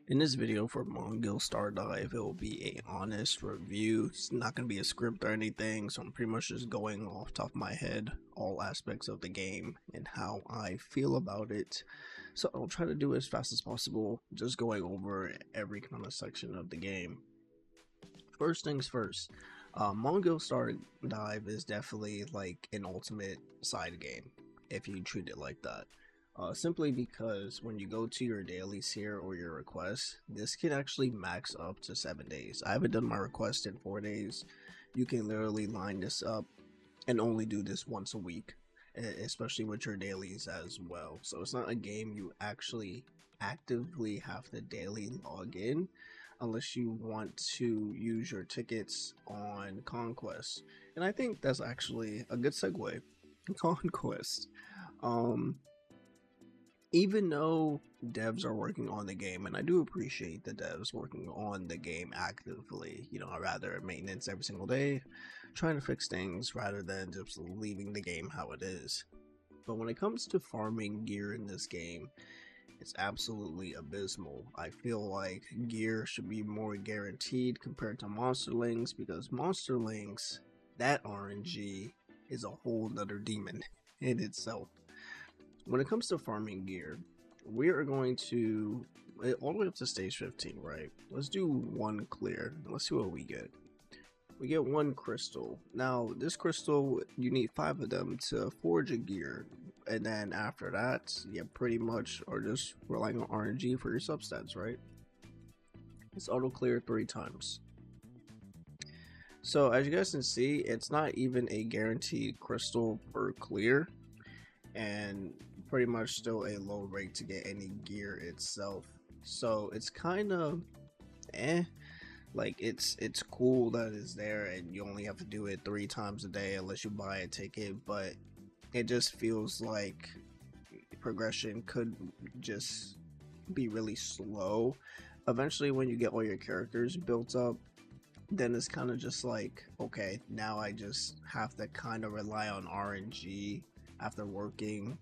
In this video for Mongil Star Dive, it will be a honest review. It's not going to be a script or anything, so I'm pretty much just going off top of my head all aspects of the game and how I feel about it. So I'll try to do it as fast as possible, just going over every kind of section of the game. First things first, Mongil Star Dive is definitely like an ultimate side game if you treat it like that. Simply because when you go to your dailies here or your requests, this can actually max up to 7 days. I haven't done my request in 4 days. You can literally line this up and only do this once a week, especially with your dailies as well. So it's not a game you actually actively have to daily log in unless you want to use your tickets on Conquest. And I think that's actually a good segue. Conquest. Um, even though devs are working on the game, and I do appreciate the devs working on the game actively, I'd rather maintenance every single day, trying to fix things rather than just leaving the game how it is. But when it comes to farming gear in this game, it's absolutely abysmal. I feel like gear should be more guaranteed compared to monsterlings, because monsterlings, that RNG is a whole nother demon in itself. When it comes to farming gear, we are going to all the way up to stage 15, right? Let's do one clear. Let's see what we get. We get one crystal. Now, this crystal, you need 5 of them to forge a gear. And then after that, you pretty much are just relying on RNG for your substats, right? It's auto clear 3 times. So as you guys can see, it's not even a guaranteed crystal per clear, and pretty much still a low rate to get any gear itself. So it's kind of like it's cool that it's there and you only have to do it 3 times a day unless you buy a ticket, but it just feels like progression could just be really slow. Eventually when you get all your characters built up, then it's kind of just like, okay, now I just have to kind of rely on RNG after working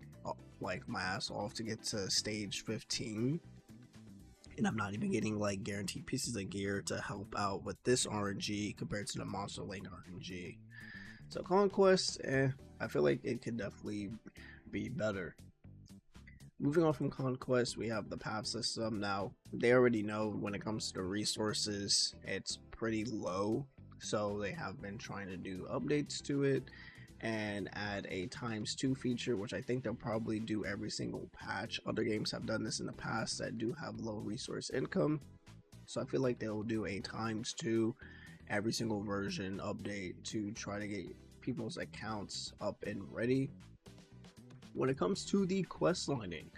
like my ass off to get to stage 15, and I'm not even getting like guaranteed pieces of gear to help out with this RNG compared to the monster lane RNG. So Conquest, I feel like it could definitely be better. Moving on from Conquest, we have the path system. Now, they already know when it comes to the resources, it's pretty low, so they have been trying to do updates to it and add a ×2 feature, which I think they'll probably do every single patch. Other games have done this in the past that do have low resource income, so I feel like they'll do a ×2 every single version update to try to get people's accounts up and ready. When it comes to the quest lining,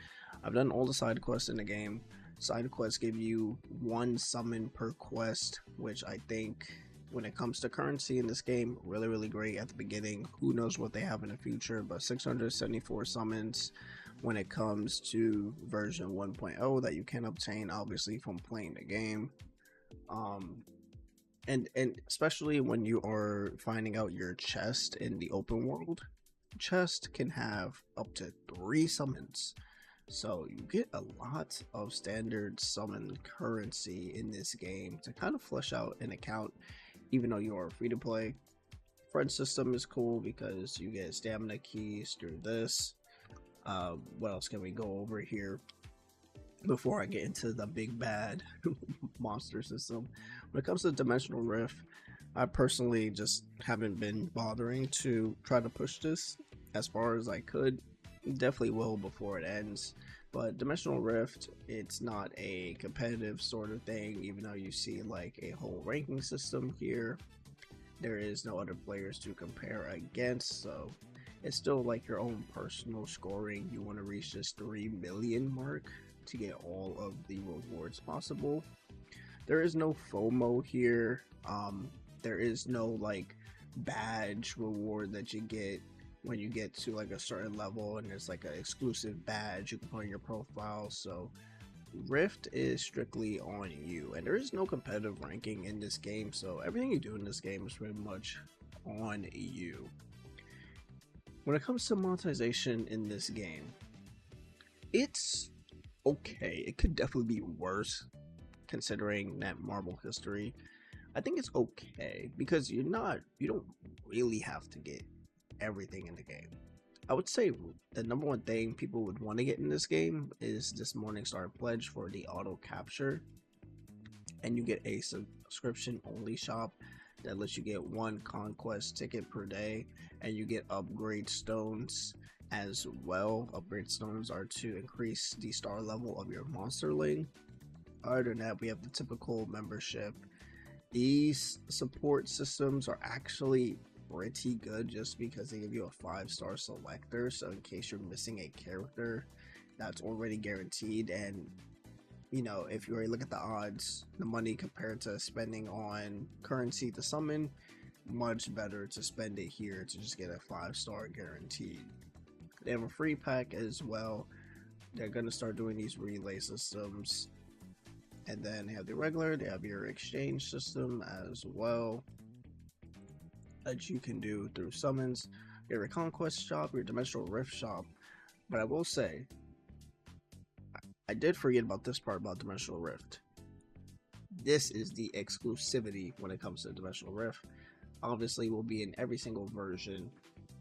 I've done all the side quests in the game. Side quests give you 1 summon per quest, which I think when it comes to currency in this game, really great at the beginning. Who knows what they have in the future, but 674 summons when it comes to version 1.0 that you can obtain obviously from playing the game. And especially when you are finding out your chest in the open world, chest can have up to 3 summons, so you get a lot of standard summon currency in this game to kind of flesh out an account, even though you are free to play. Friend system is cool because you get stamina keys through this. What else can we go over here before I get into the big bad monster system? When it comes to Dimensional Rift, I personally just haven't been bothering to try to push this as far as I could. Definitely will before it ends, but Dimensional Rift, it's not a competitive sort of thing, even though you see like a whole ranking system here. There is no other players to compare against, so it's still like your own personal scoring. You want to reach this 3 million mark to get all of the rewards possible. There is no FOMO here. There is no like badge reward that you get when you get to like a certain level, and there's like an exclusive badge you can put on your profile. So Rift is strictly on you, and there is no competitive ranking in this game, so everything you do in this game is pretty much on you. When it comes to monetization in this game, it's okay. It could definitely be worse. considering that Marvel history. I think it's okay because you don't really have to get everything in the game. I would say the number one thing people would want to get in this game is this Morningstar pledge for the auto capture, and you get a subscription only shop that lets you get one conquest ticket per day, and you get upgrade stones as well. Upgrade stones are to increase the star level of your monsterling. Other than that, we have the typical membership. These support systems are actually pretty good just because they give you a 5-star selector, so in case you're missing a character, that's already guaranteed. And you know, if you already look at the odds, the money compared to spending on currency to summon, much better to spend it here to just get a 5-star guaranteed. They have a free pack as well. They're going to start doing these relay systems. And then they have the regular, they have your exchange system as well that you can do through summons. You have your conquest shop, your dimensional rift shop. But I will say, I did forget about this part about Dimensional Rift. This is the exclusivity when it comes to Dimensional Rift. Obviously, will be in every single version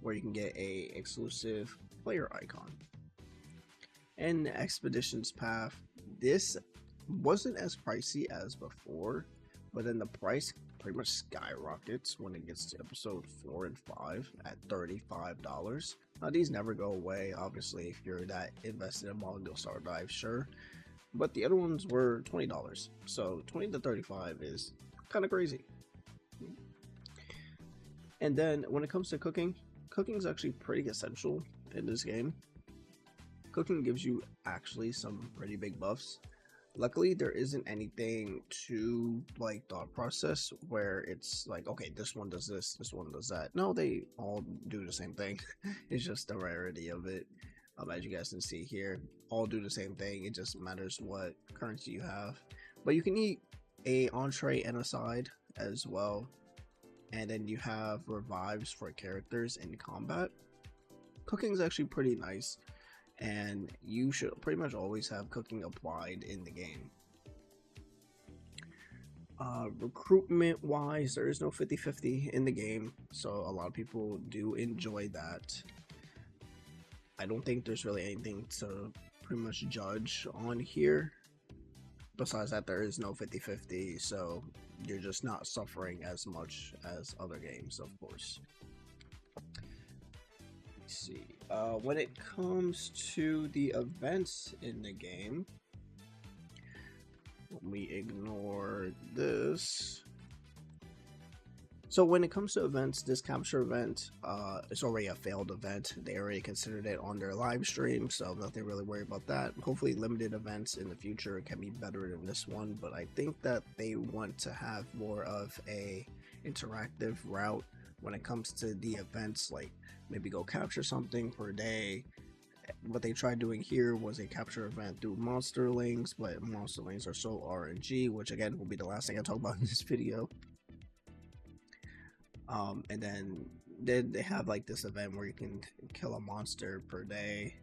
where you can get a exclusive player icon. And the Expeditions Path, this wasn't as pricey as before, but then the price pretty much skyrockets when it gets to episode 4 and 5 at $35. Now these never go away, obviously, if you're that invested in Mongil Star Dive, sure. But the other ones were $20, so 20 to 35 is kind of crazy. And then when it comes to cooking is actually pretty essential in this game. Cooking gives you actually some pretty big buffs. Luckily, there isn't anything too like thought process where it's like, okay, this one does this one does that. No, they all do the same thing. It's just the rarity of it. As you guys can see here, all do the same thing. It just matters what currency you have. But you can eat a entree and a side as well. And then you have revives for characters in combat. Cooking is actually pretty nice, and you should pretty much always have cooking applied in the game. Recruitment wise, there is no 50-50 in the game, so a lot of people do enjoy that. I don't think there's really anything to pretty much judge on here. Besides that, there is no 50-50, so you're just not suffering as much as other games, of course. Let's see. When it comes to the events in the game, let me ignore this. So when it comes to events, this capture event, it's already a failed event. They already considered it on their live stream, so nothing really worry about that. Hopefully limited events in the future can be better than this one, but I think that they want to have more of a interactive route when it comes to the events, like maybe go capture something per day. What they tried doing here was a capture event through monsterlings, but monsterlings are so RNG, which again will be the last thing I talk about in this video. And then they have like this event where you can kill a monster per day.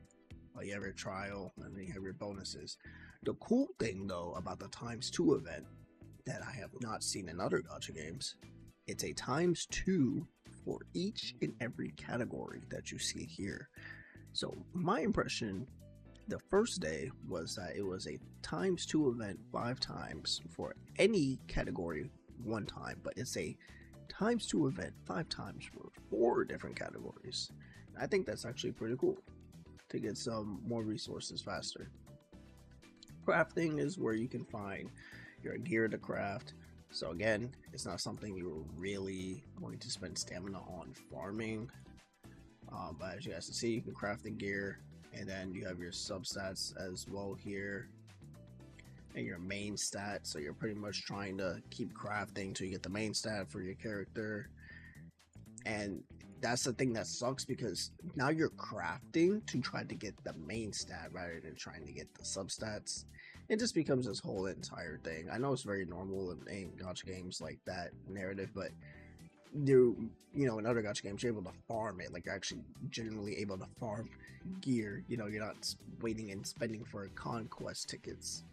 You have your trial, and then you have your bonuses. The cool thing though about the ×2 event that I have not seen in other gacha games, it's a ×2 for each and every category that you see here. So my impression the first day was that it was a ×2 event 5 times for any category 1 time, but it's a ×2 event 5 times for 4 different categories. I think that's actually pretty cool to get some more resources faster. Crafting is where you can find your gear to craft. So again, it's not something you're really going to spend stamina on farming. But as you guys can see, you can craft the gear, and then you have your substats as well here, and your main stat. So you're pretty much trying to keep crafting till you get the main stat for your character. And that's the thing that sucks, because now you're crafting to try to get the main stat rather than trying to get the substats. It just becomes this whole entire thing. I know it's very normal in gacha games like that narrative, but you know, in other gacha games, you're able to farm it. Like, you're actually genuinely able to farm gear. You know, you're not waiting and spending for conquest tickets.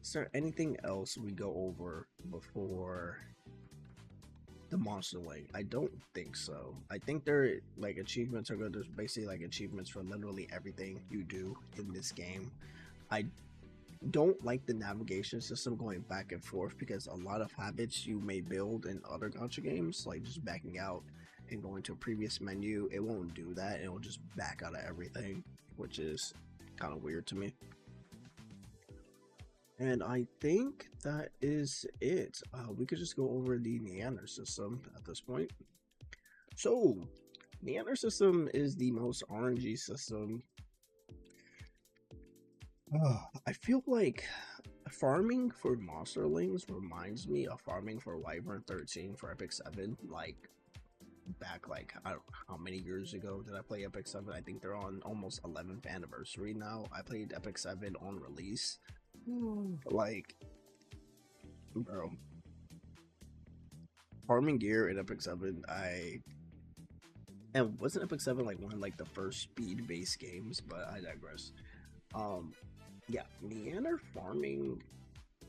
Is there anything else we go over before the monster link? I don't think so. I think there like achievements are good. There's basically like achievements for literally everything you do in this game. I don't like the navigation system going back and forth because a lot of habits you may build in other gacha games, like just backing out and going to a previous menu, it won't do that. It will just back out of everything, which is kind of weird to me. And I think that is it. We could just go over the Neander system at this point. So, Neander system is the most RNG system. I feel like farming for monsterlings reminds me of farming for Wyvern 13 for Epic 7. Like, back, like, I don't know how many years ago did I play Epic 7? I think they're on almost 11th anniversary now. I played Epic 7 on release. Like, bro, farming gear in Epic 7, and wasn't Epic 7 like one of like the first speed based games, but I digress. Yeah, Neander farming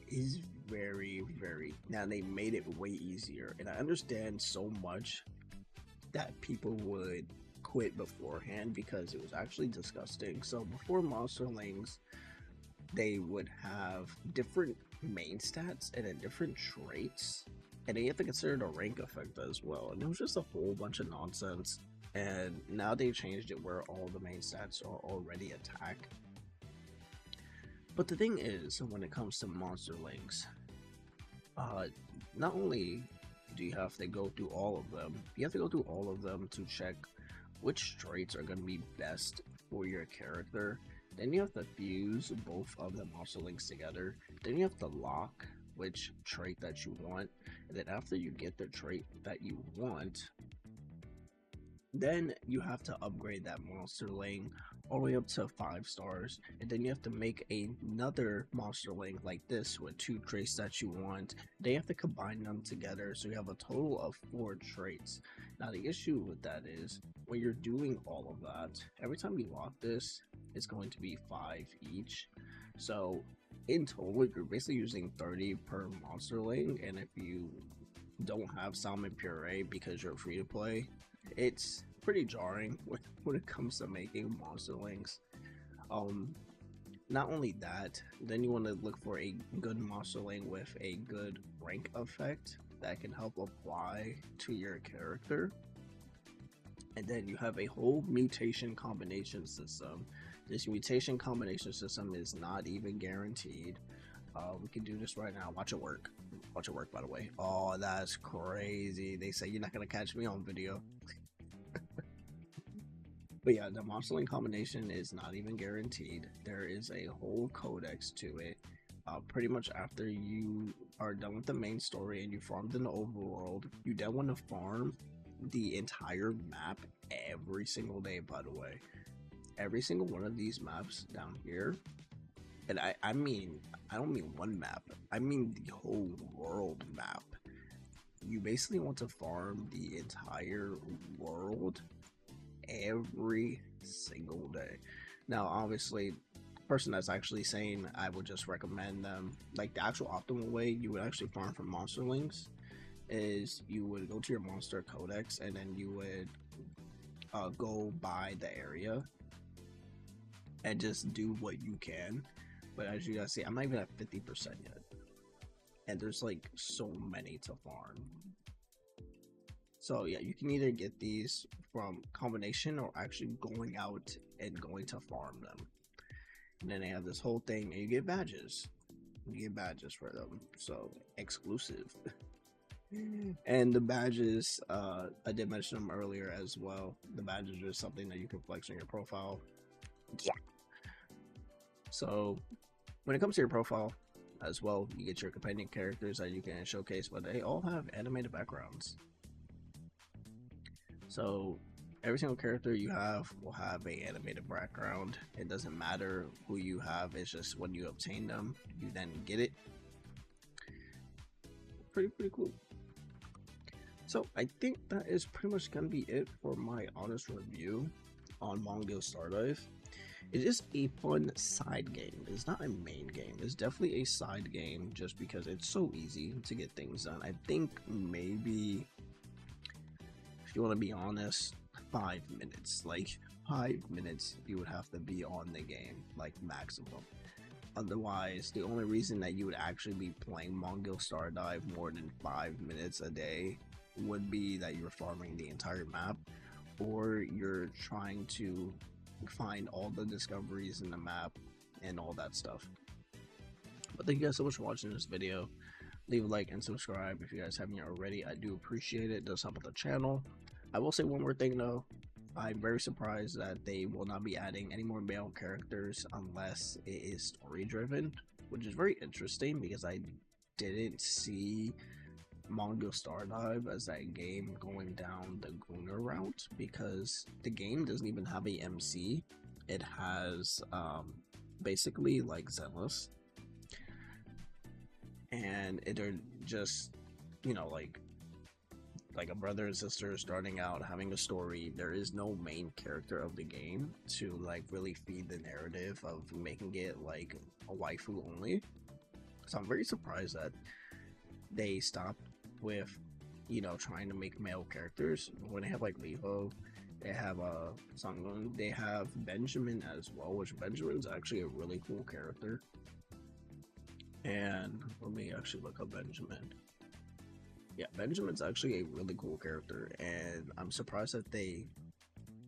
is very, now they made it way easier, and I understand so much that people would quit beforehand because it was actually disgusting. So before monsterlings, they would have different main stats and then different traits, and then you have to consider the rank effect as well, and it was just a whole bunch of nonsense. And now they changed it where all the main stats are already attack. But the thing is, when it comes to monsterlings, not only do you have to go through all of them, you have to go through all of them to check which traits are going to be best for your character. Then you have to fuse both of the monsterlings together. Then you have to lock which trait that you want. And then after you get the trait that you want, then you have to upgrade that monsterling all the way up to 5 stars, and then you have to make another monsterling like this with 2 traits that you want. They have to combine them together, so you have a total of 4 traits. Now the issue with that is when you're doing all of that, every time you lock this, it's going to be 5 each. So in total, you're basically using 30 per monsterling, and if you don't have salmon puree because you're free to play, it's pretty jarring when it comes to making monsterlings. Not only that, then you want to look for a good monsterling with a good rank effect that can help apply to your character. And then you have a whole mutation combination system. This mutation combination system is not even guaranteed. We can do this right now. Watch it work. Watch it work, by the way. Oh, that's crazy. They say you're not going to catch me on video. But yeah, the monsterling combination is not even guaranteed. There is a whole codex to it. Pretty much after you are done with the main story and you farmed in the overworld, you then want to farm the entire map every single day, by the way. Every single one of these maps down here. And I don't mean one map. I mean the whole world map. You basically want to farm the entire world every single day. Now, obviously, the person that's actually saying I would just recommend them, like the actual optimal way you would actually farm from monsterlings is you would go to your monster codex and then you would go by the area and just do what you can. But as you guys see, I'm not even at 50% yet, and there's like so many to farm. So yeah, you can either get these from combination or actually going out and going to farm them. And then they have this whole thing, and you get badges. You get badges for them, so exclusive. And the badges, I did mention them earlier as well. The badges are something that you can flex on your profile. Yeah. So when it comes to your profile as well, you get your companion characters that you can showcase, but they all have animated backgrounds. So every single character you have will have a animated background. It doesn't matter who you have, it's just when you obtain them, you then get it. Pretty cool. So I think that is pretty much gonna be it for my honest review on Mongil Star Dive. It is a fun side game. It's not a main game. It's definitely a side game just because it's so easy to get things done. I think maybe, if you want to be honest, 5 minutes. Like 5 minutes you would have to be on the game, like maximum. Otherwise, the only reason that you would actually be playing Mongil Star Dive more than 5 minutes a day would be that you're farming the entire map, or you're trying to find all the discoveries in the map and all that stuff. But thank you guys so much for watching this video. Leave a like and subscribe if you guys haven't already. I do appreciate it. It does help with the channel. I will say one more thing though. I'm very surprised that they will not be adding any more male characters unless it is story driven, which is very interesting because I didn't see Mongil Star Dive as that game going down the Gunner route, because the game doesn't even have a MC. It has basically like Zealous, and it are just, you know, like a brother and sister starting out having a story. There is no main character of the game to like really feed the narrative of making it like a waifu only. So I'm very surprised that they stopped with, you know, trying to make male characters. When they have like Liho, they have Sangun, they have Benjamin as well, which Benjamin's actually a really cool character. And let me actually look up Benjamin. Yeah, Benjamin's actually a really cool character, and I'm surprised that they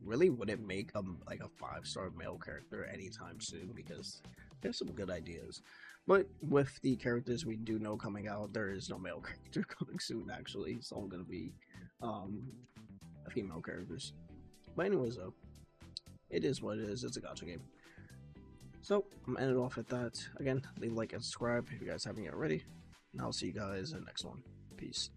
really wouldn't make like a 5-star male character anytime soon, because there's some good ideas. But with the characters we do know coming out, there is no male character coming soon. Actually, it's all gonna be female characters. But anyways, though, it is what it is. It's a gacha game. So I'm ending off at that. Again, leave a like and subscribe if you guys haven't yet already, and I'll see you guys in the next one. Peace.